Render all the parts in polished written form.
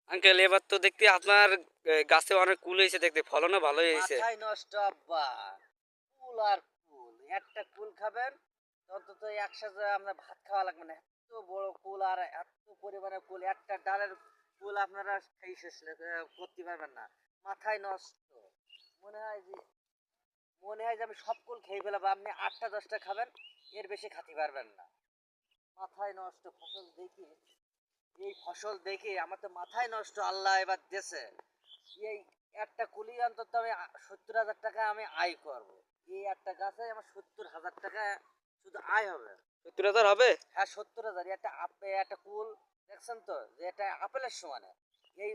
Uncle এবার তো দেখতে আপনার গাছে অনেক কুল হয়েছে, দেখতে ফলনও ভালোই হয়েছে। মাথায় নষ্ট আব্বা। কুল আর কুল। একটা কুল খাবেন অন্তত একসাথে আপনার ভাত খাওয়া লাগবে না। এত বড় কুল আর এত পরিমাণে কুল, একটা ডালের কুল আপনারা খেয়ে শেষ করতে পারবেন না। মাথায় নষ্ট। মনে হয় যে মনে হয় যে আমি সব কুল খেয়ে ফেলাবো। আপনি ৮টা ১০টা খাবেন, এর বেশি খাতে পারবেন না। মাথায় নষ্ট ফসল দেখি, এই ফসল দেখে আমার তো মাথায় নষ্ট। আল্লাহ এবার দেশে এই একটা কুলি অন্তত আমি ৭০,০০০ টাকা আমি আয় করব। এই একটা গাছে আমার ৭০,০০০ টাকা শুধু আয় হবে। ৭০,০০০ হবে? হ্যাঁ, ৭০,০০০। একটা একটা কুল দেখছেন তো যে এটা আপেলের সমানে। এই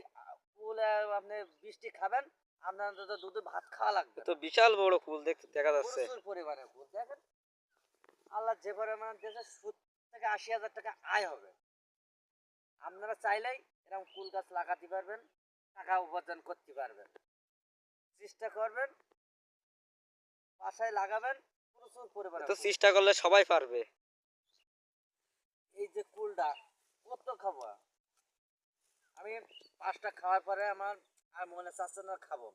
কুল আপনি ২০টি খাবেন, আপনার অন্তত দুটো ভাত খাওয়া এ লাগবে তো না। বিশাল বড় কুল দেখতে দেখা যাচ্ছে। প্রচুর পরিমাণে কুল দেখেন। আল্লাহ যে পরিমাণ দিয়েছে, ৭০ থেকে ৮০,০০০ টাকা আয় হবে। আপনারা চাইলেই এরকম কুল গাছ লাগাতে পারবেন, টাকা উপার্জন করতে পারবেন। চেষ্টা করবেন, বাসায় লাগাবেন, প্রচুর এ পরিমাণে তো কুল। চেষ্টা করলে সবাই পারবে। এই যে কুলটা কত খাবো আমি, 5টা খাওয়ার পরে আমার আর মনে চাচ্ছে না খাবো।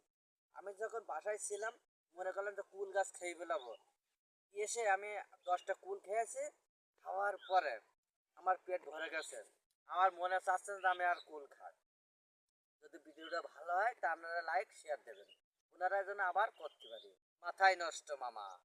আমি যখন বাসায় ছিলাম মনে করলাম যে কুল গাছ খেয়ে ফেলাবো, এসে আমি 10টা কুল খেয়েছি। খাওয়ার পরে আমার পেট ভরে গেছে। আমার মনে চাচ্ছে না যে আমি আর কুল খাই। যদি ভিডিওটা ভালো হয় তা আপনারা লাইক শেয়ার দেবেন, ওনারা যেন আবার করতে পারি। মাথায় নষ্ট মামা।